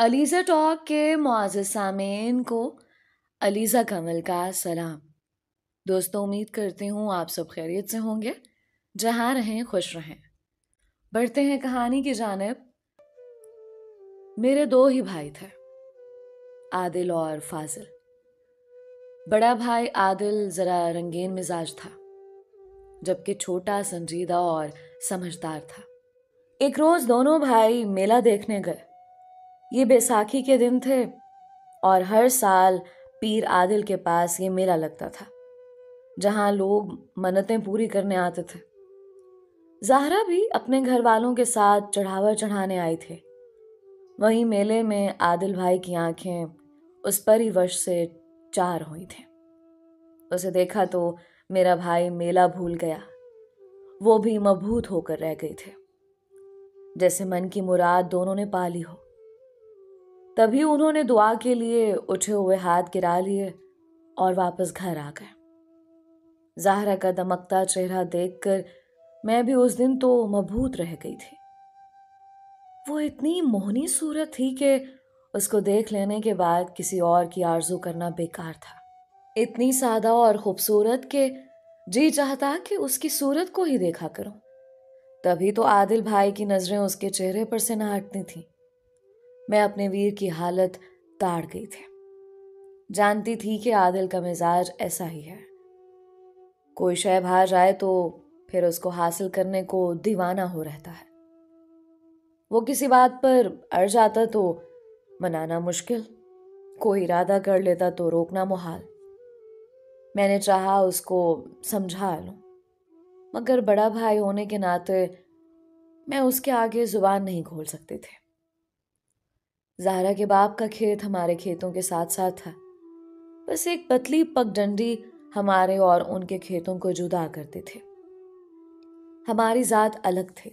Alizeh talk کے معزز سامعین کو علیزہ کمل کا سلام۔ دوستوں، امید کرتی ہوں آپ سب خیریت سے ہوں گے، جہاں رہیں خوش رہیں۔ بڑھتے ہیں کہانی کی جانب۔ میرے دو ہی بھائی تھے، عادل اور فاضل۔ بڑا بھائی عادل ذرا رنگین مزاج تھا، جبکہ چھوٹا سنجیدہ اور سمجھدار تھا۔ ایک روز دونوں بھائی میلہ دیکھنے گئے۔ یہ بیساکھی کے دن تھے اور ہر سال پیر عادل کے پاس یہ میلہ لگتا تھا، جہاں لوگ منتیں پوری کرنے آتے تھے۔ زہرا بھی اپنے گھر والوں کے ساتھ چڑھاوا چڑھانے آئی تھی۔ وہیں میلے میں عادل بھائی کی آنکھیں اس پری وش سے چار ہوئی تھیں۔ اسے دیکھا تو میرا بھائی میلہ بھول گیا۔ وہ بھی مبہوت ہو کر رہ گئی تھے، جیسے من کی مراد دونوں نے پا لی ہو۔ تبھی انہوں نے دعا کے لیے اٹھے ہوئے ہاتھ گرا لیے اور واپس گھر آ گئے۔ زہرا کا دمکتا چہرہ دیکھ کر میں بھی اس دن تو مبہوت رہ گئی تھی۔ وہ اتنی موہنی صورت تھی کہ اس کو دیکھ لینے کے بعد کسی اور کی آرزو کرنا بیکار تھا۔ اتنی سادہ اور خوبصورت کہ جی چاہتا کہ اس کی صورت کو ہی دیکھا کروں۔ تبھی تو عادل بھائی کی نظریں اس کے چہرے پر سے نہ ہٹتی تھیں۔ میں اپنے ویر کی حالت تاڑ گئی تھی۔ جانتی تھی کہ عادل کا مزاج ایسا ہی ہے، کوئی شے بھا جائے تو پھر اس کو حاصل کرنے کو دیوانہ ہو رہتا ہے۔ وہ کسی بات پر اڑ جاتا تو منانا مشکل، کوئی ارادہ کر لیتا تو روکنا محال۔ میں نے چاہا اس کو سمجھا لوں، مگر بڑا بھائی ہونے کے ناطے میں اس کے آگے زبان نہیں کھول سکتی تھی۔ زہرا کے باپ کا کھیت ہمارے کھیتوں کے ساتھ ساتھ تھا، بس ایک پتلی پگ ڈنڈی ہمارے اور ان کے کھیتوں کو جدا کرتی تھی۔ ہماری ذات الگ تھی،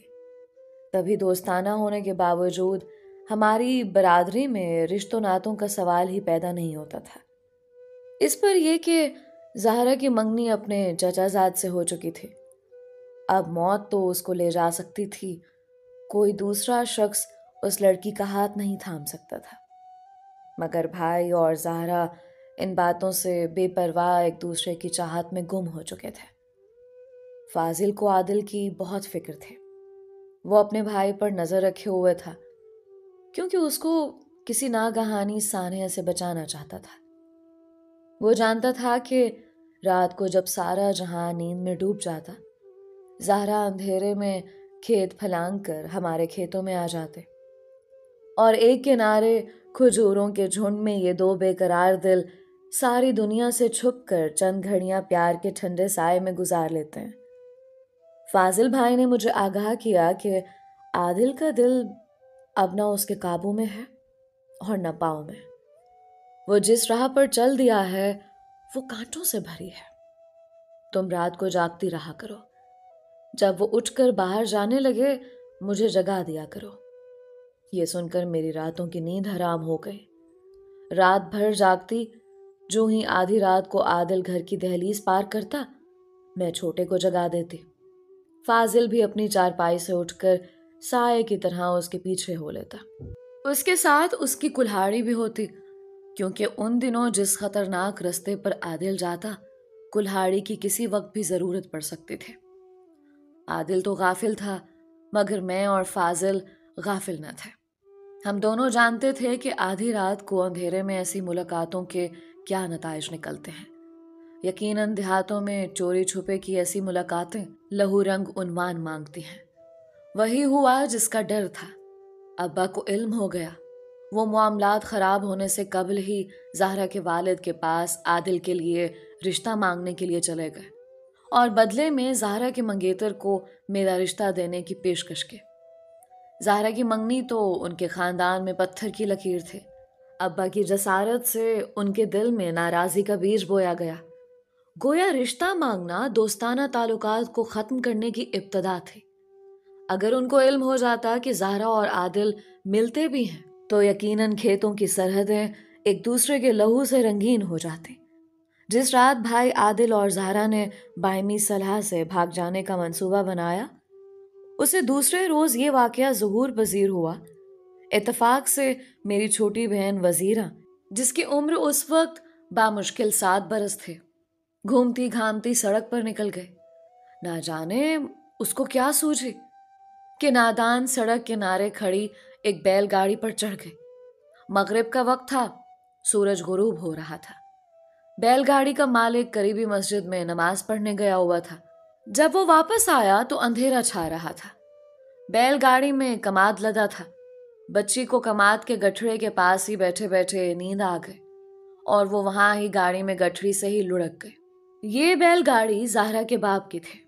تبھی دوستانہ ہونے کے باوجود ہماری برادری میں رشتوں ناتوں کا سوال ہی پیدا نہیں ہوتا تھا۔ اس پر یہ کہ زہرا کی منگنی اپنے چچا زاد سے ہو چکی تھی۔ اب موت تو اس کو لے جا سکتی تھی، کوئی دوسرا شخص اس لڑکی کا ہاتھ نہیں تھام سکتا تھا۔ مگر بھائی اور زہرا ان باتوں سے بے پرواہ ایک دوسرے کی چاہت میں گم ہو چکے تھے۔ فاضل کو عادل کی بہت فکر تھی۔ وہ اپنے بھائی پر نظر رکھے ہوئے تھا، کیونکہ اس کو کسی ناگہانی سانحے سے بچانا چاہتا تھا۔ وہ جانتا تھا کہ رات کو جب سارا جہاں نیند میں ڈوب جاتا، زہرا اندھیرے میں کھیت پھلانگ کر ہمارے کھیتوں میں آ جاتے، اور ایک کنارے کھجوروں کے جھنڈ میں یہ دو بے قرار دل ساری دنیا سے چھپ کر چند گھڑیاں پیار کے ٹھنڈے سائے میں گزار لیتے ہیں۔ فاضل بھائی نے مجھے آگاہ کیا کہ عادل کا دل اب نہ اس کے قابو میں ہے اور نہ پاؤں میں۔ وہ جس راہ پر چل دیا ہے وہ کانٹوں سے بھری ہے۔ تم رات کو جاگتی رہا کرو، جب وہ اٹھ کر باہر جانے لگے مجھے جگا دیا کرو۔ یہ سن کر میری راتوں کی نیند حرام ہو گئی۔ رات بھر جاگتی، جو ہی آدھی رات کو عادل گھر کی دہلیز پار کرتا، میں چھوٹے کو جگا دیتی۔ فاضل بھی اپنی چارپائی سے اٹھ کر سائے کی طرح اس کے پیچھے ہو لیتا۔ اس کے ساتھ اس کی کلہاڑی بھی ہوتی، کیونکہ ان دنوں جس خطرناک رستے پر عادل جاتا، کلہاڑی کی کسی وقت بھی ضرورت پڑ سکتی تھی۔ عادل تو غافل تھا، مگر میں اور فاضل غافل نہ تھے۔ ہم دونوں جانتے تھے کہ آدھی رات کو اندھیرے میں ایسی ملاقاتوں کے کیا نتائج نکلتے ہیں۔ یقیناً دیہاتوں میں چوری چھپے کی ایسی ملاقاتیں لہو رنگ عنوان مانگتی ہیں۔ وہی ہوا جس کا ڈر تھا۔ ابا کو علم ہو گیا۔ وہ معاملات خراب ہونے سے قبل ہی زہرا کے والد کے پاس عادل کے لیے رشتہ مانگنے کے لیے چلے گئے، اور بدلے میں زہرا کے منگیتر کو میرا رشتہ دینے کی پیشکش کی۔ زہرا کی منگنی تو ان کے خاندان میں پتھر کی لکیر تھی۔ ابا کی جسارت سے ان کے دل میں ناراضی کا بیج بویا گیا۔ گویا رشتہ مانگنا دوستانہ تعلقات کو ختم کرنے کی ابتدا تھی۔ اگر ان کو علم ہو جاتا کہ زہرا اور عادل ملتے بھی ہیں تو یقیناً کھیتوں کی سرحدیں ایک دوسرے کے لہو سے رنگین ہو جاتی۔ جس رات بھائی عادل اور زہرا نے باہمی صلح سے بھاگ جانے کا منصوبہ بنایا، اسے دوسرے روز یہ واقعہ ظہور پذیر ہوا۔ اتفاق سے میری چھوٹی بہن وزیرہ، جس کی عمر اس وقت بامشکل 7 برس تھے، گھومتی گھامتی سڑک پر نکل گئے۔ نہ جانے اس کو کیا سوجی کہ نادان سڑک کنارے کھڑی ایک بیل گاڑی پر چڑھ گئے۔ مغرب کا وقت تھا، سورج غروب ہو رہا تھا۔ بیل گاڑی کا مالک قریبی مسجد میں نماز پڑھنے گیا ہوا تھا۔ جب وہ واپس آیا تو اندھیرا چھا رہا تھا۔ بیل گاڑی میں کماد لدا تھا۔ بچی کو کماد کے گٹھڑے کے پاس ہی بیٹھے بیٹھے نیند آ گئے اور وہ وہاں ہی گاڑی میں گٹھڑی سے ہی لڑک گئے۔ یہ بیل گاڑی زہرا کے باپ کی تھی۔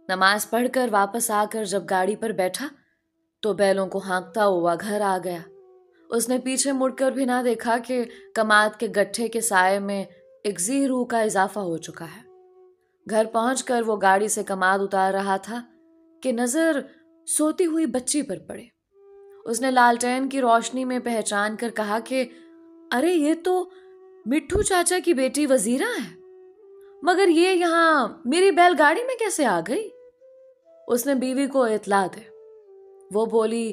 نماز پڑھ کر واپس آ کر جب گاڑی پر بیٹھا تو بیلوں کو ہانکتا ہوا گھر آ گیا۔ اس نے پیچھے مڑ کر بھی نہ دیکھا کہ کماد کے گٹھے کے سائے میں ایک ذی روح کا اضافہ ہو چکا ہے۔ گھر پہنچ کر وہ گاڑی سے کماد اتار رہا تھا کہ نظر سوتی ہوئی بچی پر پڑے۔ اس نے لالٹین کی روشنی میں پہچان کر کہا کہ ارے یہ تو مٹھو چاچا کی بیٹی وزیرہ ہے، مگر یہ یہاں میری بیل گاڑی میں کیسے آ گئی؟ اس نے بیوی کو اطلاع دے۔ وہ بولی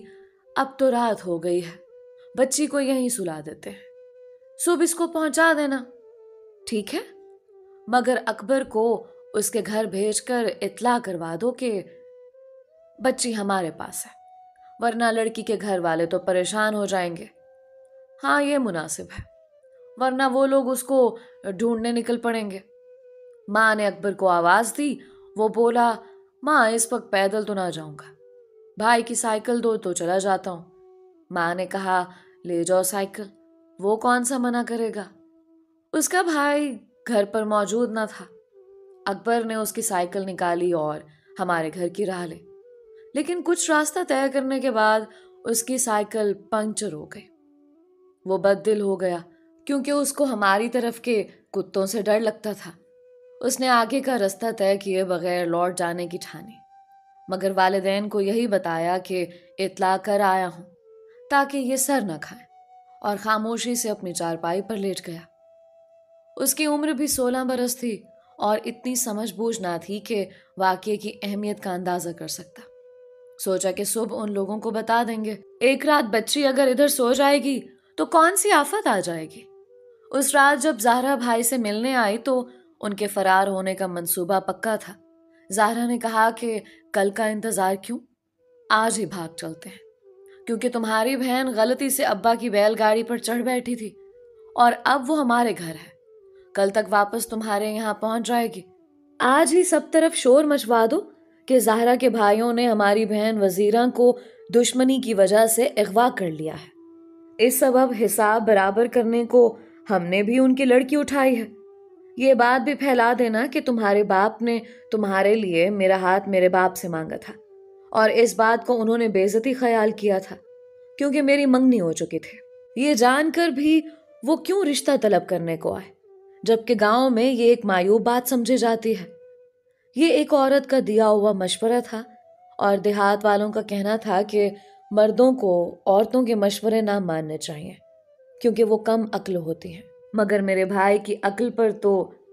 اب تو رات ہو گئی ہے، بچی کو یہیں سلا دیتے ہیں، صبح اس کو پہنچا دینا۔ ٹھیک ہے، مگر اکبر کو اس کے گھر بھیج کر اطلاع کروا دو کہ بچی ہمارے پاس ہے، ورنہ لڑکی کے گھر والے تو پریشان ہو جائیں گے۔ ہاں یہ مناسب ہے، ورنہ وہ لوگ اس کو ڈھونڈنے نکل پڑیں گے۔ ماں نے اکبر کو آواز دی۔ وہ بولا ماں اس وقت پیدل تو نہ جاؤں گا، بھائی کی سائیکل دو تو چلا جاتا ہوں۔ ماں نے کہا لے جاؤ سائیکل، وہ کون سا منع کرے گا؟ اس کا بھائی گھر پر موجود نہ تھا۔ اکبر نے اس کی سائیکل نکالی اور ہمارے گھر کی راہ لی، لیکن کچھ راستہ طے کرنے کے بعد اس کی سائیکل پنکچر ہو گئی۔ وہ بد دل ہو گیا کیونکہ اس کو ہماری طرف کے کتوں سے ڈر لگتا تھا۔ اس نے آگے کا راستہ طے کیے بغیر لوٹ جانے کی ٹھانی، مگر والدین کو یہی بتایا کہ اطلاع کر آیا ہوں تاکہ یہ سر نہ کھائیں، اور خاموشی سے اپنی چارپائی پر لیٹ گیا۔ اس کی عمر بھی 16 برس تھی اور اتنی سمجھ بوجھ نہ تھی کہ واقعے کی اہمیت کا اندازہ کر سکتا۔ سوچا کہ صبح ان لوگوں کو بتا دیں گے۔ ایک رات بچی اگر ادھر سو جائے گی تو کون سی آفت آ جائے گی۔ اس رات جب زہرا بھائی سے ملنے آئی تو ان کے فرار ہونے کا منصوبہ پکا تھا۔ زہرا نے کہا کہ کل کا انتظار کیوں، آج ہی بھاگ چلتے ہیں، کیونکہ تمہاری بہن غلطی سے ابا کی بیل گاڑی پر چڑھ بیٹھی تھی اور اب وہ ہمارے گھر ہے، کل تک واپس تمہارے یہاں پہنچ جائے گی۔ آج ہی سب طرف شور مچوا دو کہ زہرا کے بھائیوں نے ہماری بہن وزیرہ کو دشمنی کی وجہ سے اغوا کر لیا ہے، اس سبب حساب برابر کرنے کو ہم نے بھی ان کی لڑکی اٹھائی ہے۔ یہ بات بھی پھیلا دینا کہ تمہارے باپ نے تمہارے لیے میرا ہاتھ میرے باپ سے مانگا تھا، اور اس بات کو انہوں نے بے عزتی خیال کیا تھا کیونکہ میری منگنی ہو چکی تھی۔ یہ جان کر بھی وہ کیوں رشتہ طلب کرنے کو آئے، جبکہ گاؤں میں یہ ایک معیوب بات سمجھی جاتی ہے۔ یہ ایک عورت کا دیا ہوا مشورہ تھا، اور دیہات والوں کا کہنا تھا کہ مردوں کو عورتوں کے مشورے نہ ماننے چاہیے کیونکہ وہ کم عقل ہوتی ہیں۔ مگر میرے بھائی کی عقل پر تو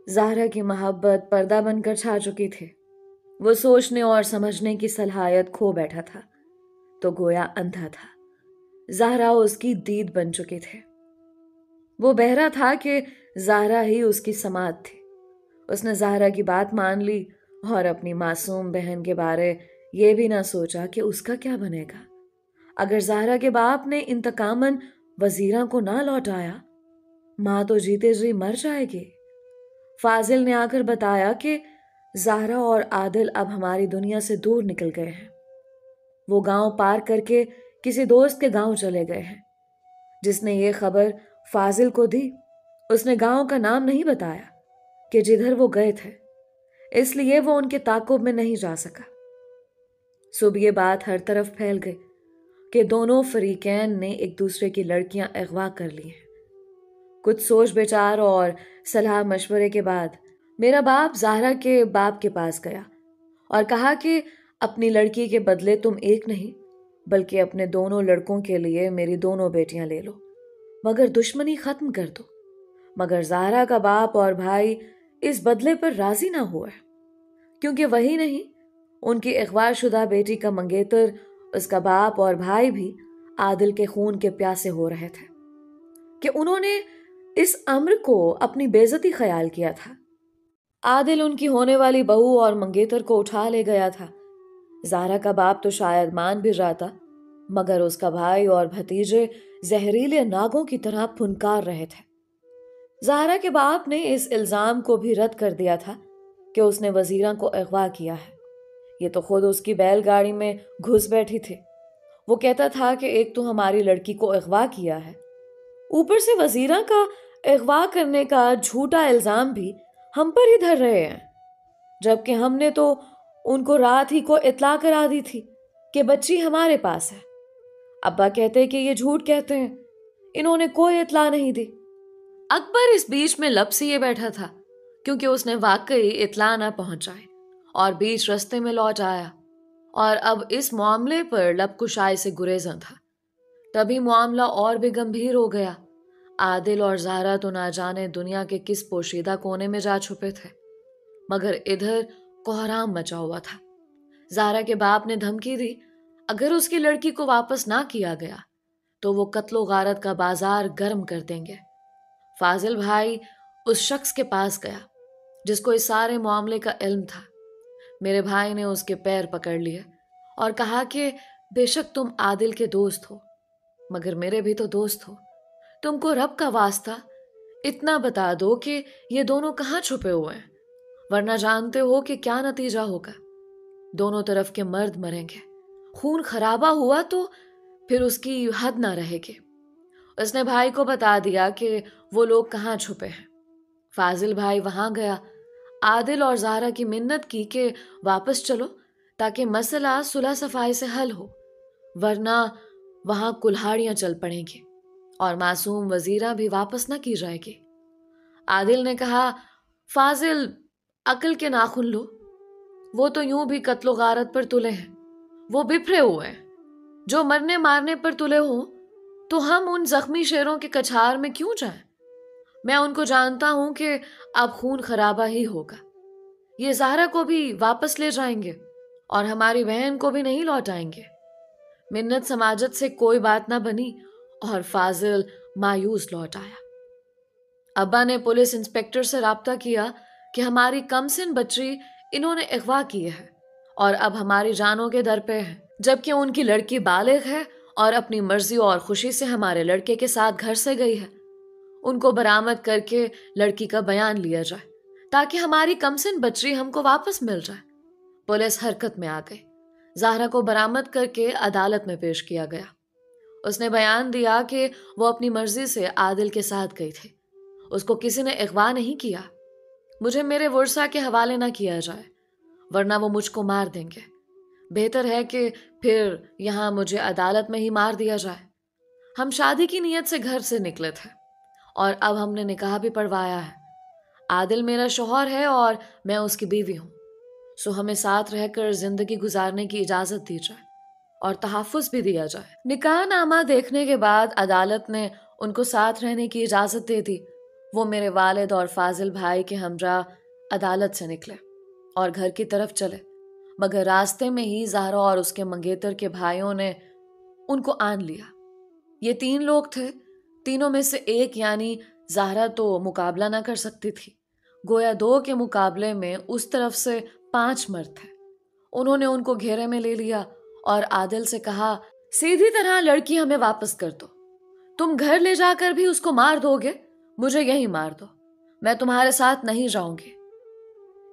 زہرا کی محبت پردہ بن کر چھا چکی تھی۔ وہ سوچنے اور سمجھنے کی صلاحیت کھو بیٹھا تھا تو گویا اندھا تھا۔ زہرا اس کی دید بن چکی تھی۔ وہ بہرا تھا کہ زہرا ہی اس کی سماعت تھی۔ اس نے زہرا کی بات مان لی اور اپنی معصوم بہن کے بارے یہ بھی نہ سوچا کہ اس کا کیا بنے گا اگر زہرا کے باپ نے انتقاماً وزیرہ کو نہ لوٹایا۔ ماں تو جیتے جی مر جائے گی۔ فاضل نے آ کر بتایا کہ زہرا اور عادل اب ہماری دنیا سے دور نکل گئے ہیں۔ وہ گاؤں پار کر کے کسی دوست کے گاؤں چلے گئے ہیں۔ جس نے یہ خبر فاضل کو دی اس نے گاؤں کا نام نہیں بتایا کہ جدھر وہ گئے تھے، اس لیے وہ ان کے تعاقب میں نہیں جا سکا۔ صبح یہ بات ہر طرف پھیل گئی کہ دونوں فریقین نے ایک دوسرے کی لڑکیاں اغوا کر لی ہیں۔ کچھ سوچ بچار اور صلاح مشورے کے بعد میرا باپ زہرا کے باپ کے پاس گیا اور کہا کہ اپنی لڑکی کے بدلے تم ایک نہیں بلکہ اپنے دونوں لڑکوں کے لیے میری دونوں بیٹیاں لے لو، مگر دشمنی ختم کر دو۔ مگر زہرا کا باپ اور بھائی اس بدلے پر راضی نہ ہوئے کیونکہ وہی نہیں، ان کی اغوا شدہ بیٹی کا منگیتر اس کا باپ اور بھائی بھی عادل کے خون کے پیاسے ہو رہے تھے کہ انہوں نے اس امر کو اپنی بے عزتی خیال کیا تھا۔ عادل ان کی ہونے والی بہو اور منگیتر کو اٹھا لے گیا تھا۔ زہرا کا باپ تو شاید مان بھی رہا تھا، مگر اس کا بھائی اور بھتیجے زہریلے ناگوں کی طرح پھنکار رہے تھے۔ زہرا کے باپ نے اس الزام کو بھی رد کر دیا تھا کہ اس نے وزیرہ کو اغوا کیا ہے۔ یہ تو خود اس کی بیل گاڑی میں گھس بیٹھی تھی۔ وہ کہتا تھا کہ ایک تو ہماری لڑکی کو اغوا کیا ہے، اوپر سے وزیرہ کا اغوا کرنے کا جھوٹا الزام بھی ہم پر ہی دھر رہے ہیں، جبکہ ہم نے تو ان کو رات ہی کو اطلاع کرا دی تھی کہ بچی ہمارے پاس ہے۔ ابا کہتے کہ یہ جھوٹ کہتے ہیں، انہوں نے کوئی اطلاع نہیں دی۔ اکبر اس بیچ میں لپسیے بیٹھا تھا کیونکہ اس نے واقعی اطلاع نہ پہنچائی اور بیچ رستے میں لوٹ آیا، اور اب اس معاملے پر لب کشائی سے گریزاں تھا۔ تبھی معاملہ اور بھی گمبھیر ہو گیا۔ عادل اور زہرا تو نہ جانے دنیا کے کس پوشیدہ کونے میں جا چھپے تھے، مگر ادھر کوہرام مچا ہوا تھا۔ زہرا کے باپ نے دھمکی دی اگر اس کی لڑکی کو واپس نہ کیا گیا تو وہ قتل و غارت کا بازار گرم کر دیں گے۔ فاضل بھائی اس شخص کے پاس گیا جس کو اس سارے معاملے کا علم تھا۔ میرے بھائی نے اس کے پیر پکڑ لیے اور کہا کہ بے شک تم عادل کے دوست ہو، مگر میرے بھی تو دوست ہو۔ تم کو رب کا واسطہ اتنا بتا دو کہ یہ دونوں کہاں چھپے ہوئے ہیں، ورنہ جانتے ہو کہ کیا نتیجہ ہوگا۔ دونوں طرف کے مرد مریں گے، خون خرابہ ہوا تو پھر اس کی حد نہ رہے گی۔ اس نے بھائی کو بتا دیا کہ وہ لوگ کہاں چھپے ہیں۔ فاضل بھائی وہاں گیا، عادل اور زہرا کی منت کی کہ واپس چلو تاکہ مسئلہ صلح صفائی سے حل ہو، ورنہ وہاں کلہاڑیاں چل پڑیں گی اور معصوم وزیرہ بھی واپس نہ کی جائے گی۔ عادل نے کہا فاضل عقل کے ناخن لو، وہ تو یوں بھی قتل و غارت پر تلے ہیں، وہ بپھرے ہوئے ہیں۔ جو مرنے مارنے پر تلے ہوں تو ہم ان زخمی شیروں کے کچھار میں کیوں جائیں؟ میں ان کو جانتا ہوں کہ اب خون خرابہ ہی ہوگا۔ یہ زہرا کو بھی واپس لے جائیں گے اور ہماری بہن کو بھی نہیں لوٹائیں گے۔ منت سماجت سے کوئی بات نہ بنی اور فاضل مایوس لوٹ آیا۔ ابا نے پولیس انسپکٹر سے رابطہ کیا کہ ہماری کم سن بچی انہوں نے اغوا کی ہے اور اب ہماری جانوں کے در پہ ہے، جبکہ ان کی لڑکی بالغ ہے اور اپنی مرضی اور خوشی سے ہمارے لڑکے کے ساتھ گھر سے گئی ہے۔ ان کو برآمد کر کے لڑکی کا بیان لیا جائے تاکہ ہماری کمسن بچی ہم کو واپس مل جائے۔ پولیس حرکت میں آ گئی۔ زہرا کو برآمد کر کے عدالت میں پیش کیا گیا۔ اس نے بیان دیا کہ وہ اپنی مرضی سے عادل کے ساتھ گئی تھی، اس کو کسی نے اغوا نہیں کیا۔ مجھے میرے ورثہ کے حوالے نہ کیا جائے ورنہ وہ مجھ کو مار دیں گے۔ بہتر ہے کہ پھر یہاں مجھے عدالت میں ہی مار دیا جائے۔ ہم شادی کی نیت سے گھر سے نکلے تھے اور اب ہم نے نکاح بھی پڑھوایا ہے۔ عادل میرا شوہر ہے اور میں اس کی بیوی ہوں، سو ہمیں ساتھ رہ کر زندگی گزارنے کی اجازت دی جائے اور تحفظ بھی دیا جائے۔ نکاح نامہ دیکھنے کے بعد عدالت نے ان کو ساتھ رہنے کی اجازت دے دی۔ وہ میرے والد اور فاضل بھائی کے ہمراہ عدالت سے نکلے اور گھر کی طرف چلے، مگر راستے میں ہی زہرا اور اس کے منگیتر کے بھائیوں نے ان کو آن لیا۔ یہ 3 لوگ تھے، تینوں میں سے ایک یعنی زہرا تو مقابلہ نہ کر سکتی تھی، گویا 2 کے مقابلے میں اس طرف سے 5 مرد تھے۔ انہوں نے ان کو گھیرے میں لے لیا اور عادل سے کہا سیدھی طرح لڑکی ہمیں واپس کر دو، تم گھر لے جا کر بھی اس کو مار دو گے، مجھے یہی مار دو، میں تمہارے ساتھ نہیں جاؤں گی۔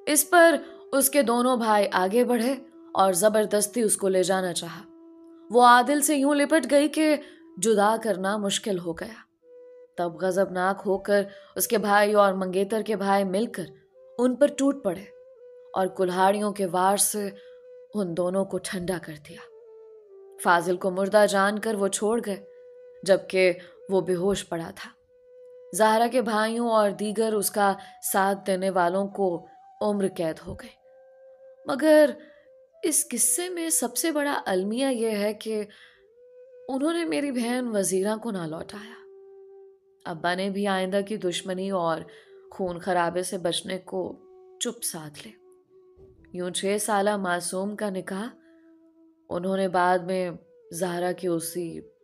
اس پر اس کے دونوں بھائی آگے بڑھے اور زبردستی اس کو لے جانا چاہا۔ وہ عادل سے یوں لپٹ گئی کہ جدا کرنا مشکل ہو گیا۔ تب غضبناک ہو کر اس کے بھائی اور منگیتر کے بھائی مل کر ان پر ٹوٹ پڑے اور کلہاڑیوں کے وار سے ان دونوں کو ٹھنڈا کر دیا۔ فاضل کو مردہ جان کر وہ چھوڑ گئے جبکہ وہ بے ہوش پڑا تھا۔ زہرا کے بھائیوں اور دیگر اس کا ساتھ دینے والوں کو عمر قید ہو گئی، مگر اس قصے میں سب سے بڑا المیہ یہ ہے کہ انہوں نے میری بہن وزیرہ کو نہ لوٹایا۔ ابا نے بھی آئندہ کی دشمنی اور خون خرابے سے بچنے کو چپ ساتھ لے۔ یوں 6 سالہ معصوم کا نکاح انہوں نے بعد میں زہرا کی اسی